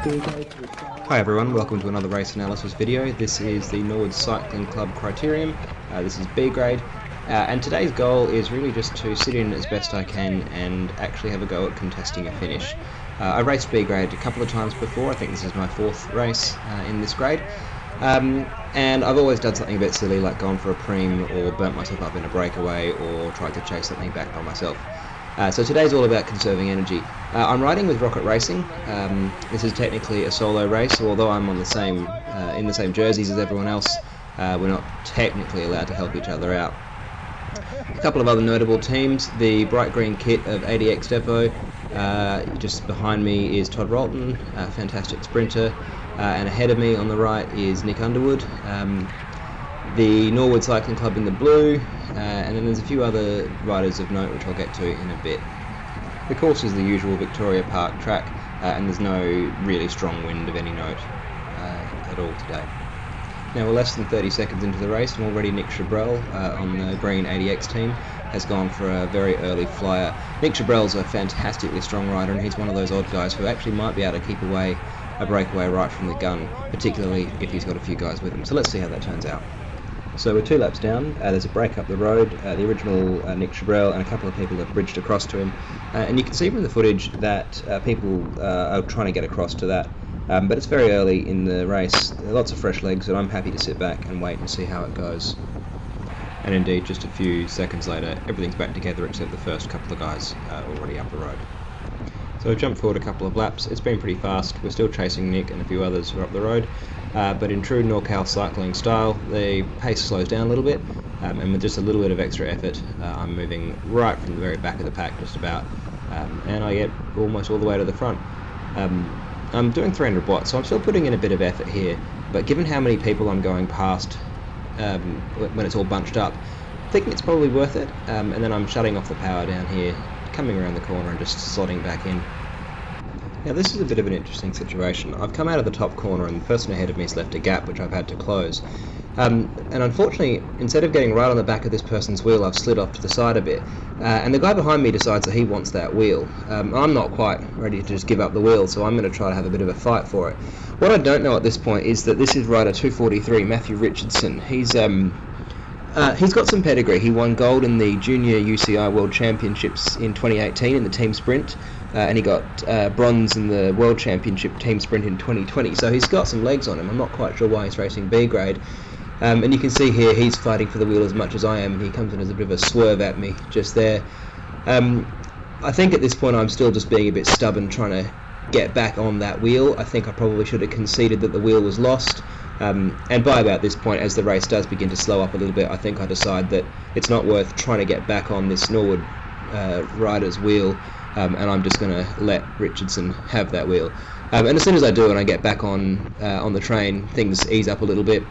Hi everyone, welcome to another race analysis video. This is the Norwood Cycling Club Criterium. This is B grade, and today's goal is really just to sit in as best I can and actually have a go at contesting a finish. I raced B grade a couple of times before. I think this is my fourth race in this grade, and I've always done something a bit silly, like gone for a preem or burnt myself up in a breakaway or tried to chase something back by myself. So today's all about conserving energy. I'm riding with Rocket Racing. This is technically a solo race, so although I'm on the same in the same jerseys as everyone else, we're not technically allowed to help each other out. A couple of other notable teams: the bright green kit of ADX Depo. Just behind me is Todd Rolton, a fantastic sprinter, and ahead of me on the right is Nick Underwood. The Norwood Cycling Club in the blue, and then there's a few other riders of note which I'll get to in a bit. The course is the usual Victoria Park track, and there's no really strong wind of any note at all today. Now we're less than 30 seconds into the race, and already Nick Chabrel on the green ADX team has gone for a very early flyer. Nick Chabrel's a fantastically strong rider, and he's one of those odd guys who actually might be able to keep away a breakaway right from the gun, particularly if he's got a few guys with him. So let's see how that turns out. So we're 2 laps down, there's a break up the road, the original Nick Chabrel and a couple of people have bridged across to him, and you can see from the footage that people are trying to get across to that, but it's very early in the race. There are lots of fresh legs, and I'm happy to sit back and wait and see how it goes. And indeed, just a few seconds later, everything's back together except the first couple of guys already up the road. So I've jumped forward a couple of laps. It's been pretty fast. We're still chasing Nick and a few others who are up the road, but in true NorCal cycling style, the pace slows down a little bit, and with just a little bit of extra effort, I'm moving right from the very back of the pack just about, and I get almost all the way to the front. I'm doing 300 watts, so I'm still putting in a bit of effort here, but given how many people I'm going past when it's all bunched up, I think it's probably worth it, and then I'm shutting off the power down here, coming around the corner and just slotting back in. Now this is a bit of an interesting situation. I've come out of the top corner and the person ahead of me has left a gap which I've had to close. And unfortunately, instead of getting right on the back of this person's wheel, I've slid off to the side a bit. And the guy behind me decides that he wants that wheel. I'm not quite ready to just give up the wheel, so I'm going to try to have a bit of a fight for it. What I don't know at this point is that this is rider 243, Matthew Richardson. He's got some pedigree. He won gold in the Junior UCI World Championships in 2018 in the team sprint, and he got bronze in the World Championship team sprint in 2020. So he's got some legs on him. I'm not quite sure why he's racing B grade. And you can see here he's fighting for the wheel as much as I am, and he comes in as a bit of a swerve at me just there. I think at this point I'm still just being a bit stubborn, trying to get back on that wheel. I think I probably should have conceded that the wheel was lost. And by about this point, as the race does begin to slow up a little bit, I think I decide that it's not worth trying to get back on this Norwood rider's wheel, and I'm just going to let Richardson have that wheel. And as soon as I do and I get back on the train, things ease up a little bit,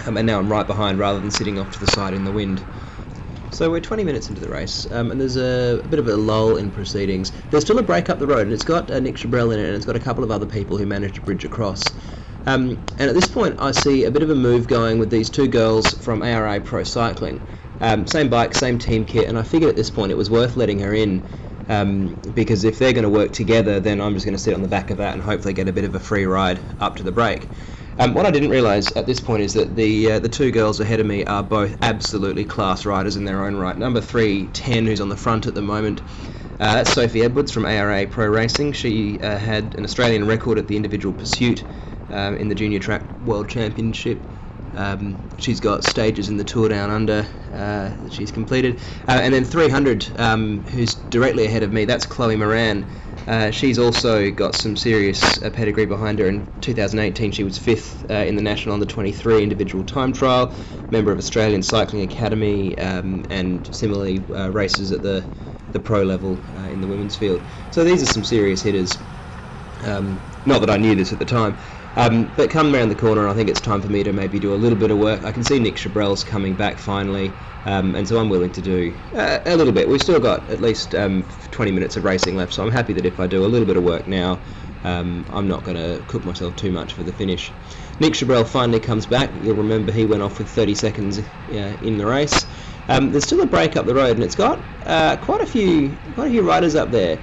and now I'm right behind rather than sitting off to the side in the wind. So we're 20 minutes into the race, and there's a bit of a lull in proceedings. There's still a break up the road, and it's got Nick Chabrel in it, and it's got a couple of other people who managed to bridge across. And at this point I see a bit of a move going with these 2 girls from ARA Pro Cycling. Same bike, same team kit, and I figured at this point it was worth letting her in, because if they're going to work together, then I'm just going to sit on the back of that and hopefully get a bit of a free ride up to the break. What I didn't realise at this point is that the 2 girls ahead of me are both absolutely class riders in their own right. Number 3, 10, who's on the front at the moment, that's Sophie Edwards from ARA Pro Racing. She had an Australian record at the individual pursuit in the Junior Track World Championship. She's got stages in the Tour Down Under that she's completed. And then 300, who's directly ahead of me, that's Chloe Moran. She's also got some serious pedigree behind her. In 2018 she was 5th in the National Under 23 individual time trial, member of Australian Cycling Academy, and similarly races at the pro level in the women's field. So these are some serious hitters. Not that I knew this at the time. But come around the corner, I think it's time for me to maybe do a little bit of work. I can see Nick Chabrel's coming back finally, and so I'm willing to do a little bit. We've still got at least 20 minutes of racing left, so I'm happy that if I do a little bit of work now, I'm not going to cook myself too much for the finish. Nick Chabrel finally comes back. You'll remember he went off with 30 seconds in the race. There's still a break up the road, and it's got quite a few riders up there.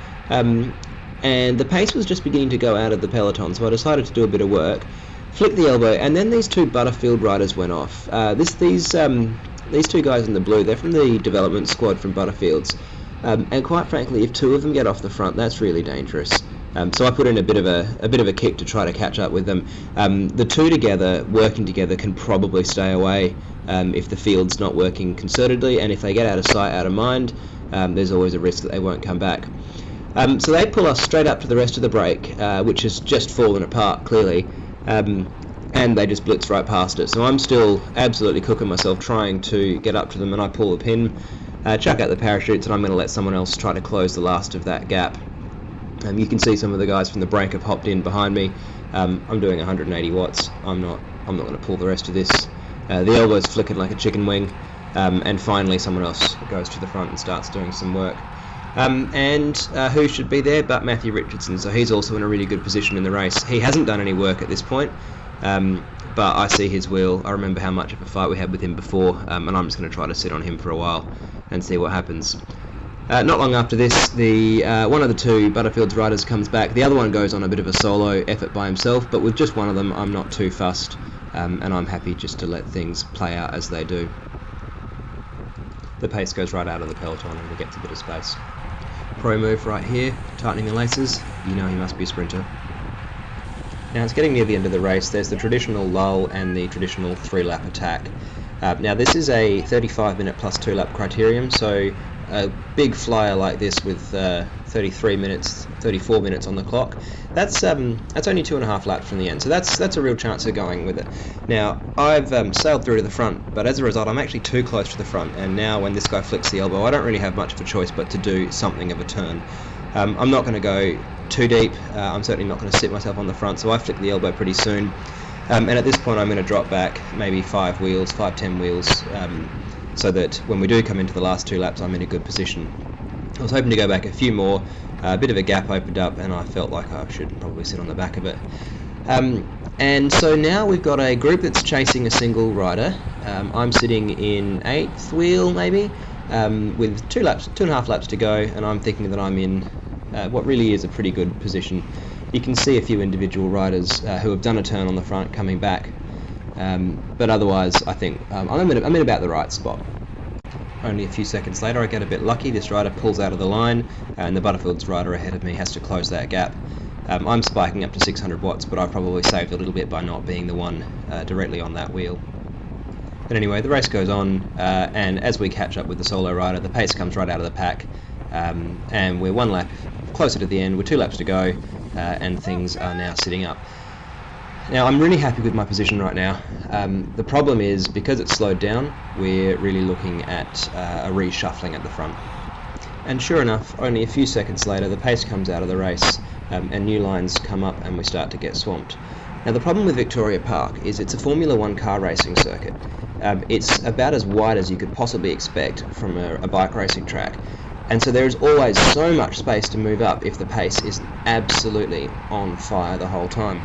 and the pace was just beginning to go out of the peloton, so I decided to do a bit of work, flicked the elbow, and then these two Butterfield riders went off. These two guys in the blue, they're from the development squad from Butterfields, and quite frankly, if two of them get off the front, that's really dangerous. So I put in a bit of a kick to try to catch up with them. The two together, working together, can probably stay away if the field's not working concertedly, and if they get out of sight, out of mind, there's always a risk that they won't come back. So they pull us straight up to the rest of the break, which has just fallen apart clearly, and they just blitz right past it. So I'm still absolutely cooking myself trying to get up to them, and I pull the pin, chuck out the parachutes, and I'm going to let someone else try to close the last of that gap. You can see some of the guys from the break have hopped in behind me. I'm doing 180 watts. I'm not going to pull the rest of this. The elbow's flicking like a chicken wing, and finally someone else goes to the front and starts doing some work. And who should be there but Matthew Richardson? So he's also in a really good position in the race. He hasn't done any work at this point, but I see his wheel. I remember how much of a fight we had with him before, and I'm just going to try to sit on him for a while and see what happens. Not long after this, one of the two Butterfields riders comes back. The other one goes on a bit of a solo effort by himself, but with just one of them, I'm not too fussed, and I'm happy just to let things play out as they do. The pace goes right out of the peloton and he gets a bit of space. Pro move right here, tightening the laces. You know he must be a sprinter. Now it's getting near the end of the race. There's the traditional lull and the traditional 3-lap attack. Now this is a 35-minute plus 2-lap criterium, so a big flyer like this with 34 minutes on the clock, that's only 2.5 laps from the end, so that's a real chance of going with it. Now I've sailed through to the front, but as a result I'm actually too close to the front, and now when this guy flicks the elbow I don't really have much of a choice but to do something of a turn. I'm not going to go too deep, I'm certainly not going to sit myself on the front, so I flick the elbow pretty soon, and at this point I'm going to drop back maybe 5-10 wheels, so that when we do come into the last 2 laps I'm in a good position. I was hoping to go back a few more, a bit of a gap opened up and I felt like I should probably sit on the back of it. And so now we've got a group that's chasing a single rider. I'm sitting in 8th wheel maybe, with 2.5 laps to go, and I'm thinking that I'm in what really is a pretty good position. You can see a few individual riders who have done a turn on the front coming back, but otherwise I think I'm in about the right spot. Only a few seconds later I get a bit lucky. This rider pulls out of the line and the Butterfields rider ahead of me has to close that gap. I'm spiking up to 600 watts, but I've probably saved a little bit by not being the one directly on that wheel. But anyway, the race goes on, and as we catch up with the solo rider, the pace comes right out of the pack, and we're 1 lap closer to the end with 2 laps to go, and things are now sitting up. Now I'm really happy with my position right now. The problem is, because it's slowed down, we're really looking at a reshuffling at the front. And sure enough, only a few seconds later the pace comes out of the race, and new lines come up and we start to get swamped. Now the problem with Victoria Park is it's a Formula 1 car racing circuit. It's about as wide as you could possibly expect from a bike racing track. And so there is always so much space to move up if the pace is absolutely on fire the whole time.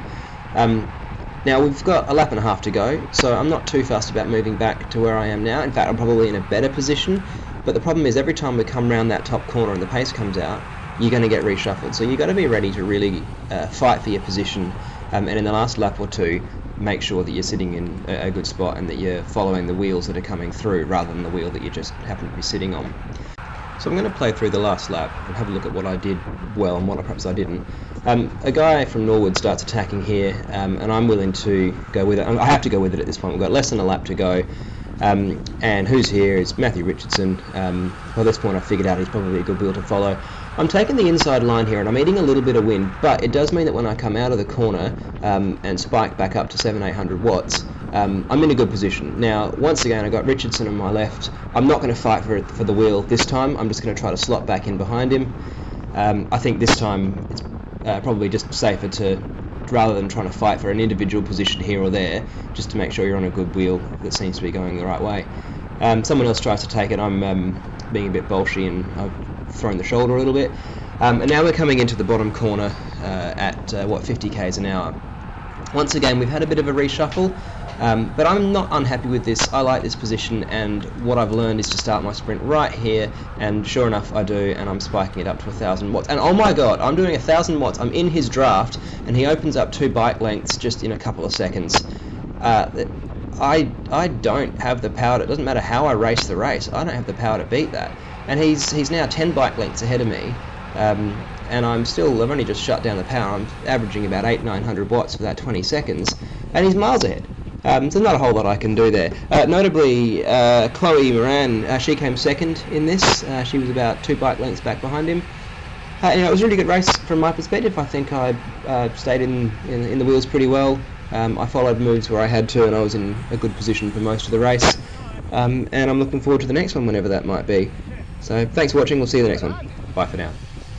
Now we've got 1.5 laps to go, so I'm not too fussed about moving back to where I am now. In fact, I'm probably in a better position, but the problem is every time we come round that top corner and the pace comes out, you're going to get reshuffled. So you've got to be ready to really fight for your position, and in the last lap or two, make sure that you're sitting in a good spot and that you're following the wheels that are coming through rather than the wheel that you just happen to be sitting on. So I'm going to play through the last lap and have a look at what I did well and what perhaps I didn't. A guy from Norwood starts attacking here, and I'm willing to go with it. I have to go with it at this point. We've got less than a lap to go, and who's here is Matthew Richardson. By this point I figured out he's probably a good wheel to follow. I'm taking the inside line here and I'm eating a little bit of wind, but it does mean that when I come out of the corner and spike back up to 700-800 watts, I'm in a good position. Now, once again, I've got Richardson on my left. I'm not going to fight for the wheel this time. I'm just going to try to slot back in behind him. I think this time it's probably just safer to, rather than trying to fight for an individual position here or there, just to make sure you're on a good wheel that seems to be going the right way. Someone else tries to take it. I'm being a bit bolshy and I've thrown the shoulder a little bit. And now we're coming into the bottom corner at 50 k's an hour. Once again, we've had a bit of a reshuffle. But I'm not unhappy with this. I like this position, and what I've learned is to start my sprint right here, and sure enough I do, and I'm spiking it up to 1,000 watts. And oh my god, I'm doing 1,000 watts. I'm in his draft, and he opens up 2 bike lengths just in a couple of seconds. I don't have the power. It doesn't matter how I race the race. I don't have the power to beat that. And he's now 10 bike lengths ahead of me, and I've only just shut down the power. I'm averaging about 800-900 watts for that 20 seconds, and he's miles ahead. So not a whole lot I can do there. Notably, Chloe Moran, she came second in this. She was about 2 bike lengths back behind him. It was a really good race from my perspective. I think I stayed in the wheels pretty well. I followed moves where I had to, and I was in a good position for most of the race. And I'm looking forward to the next one, whenever that might be. So thanks for watching. We'll see you in the next one. Bye for now.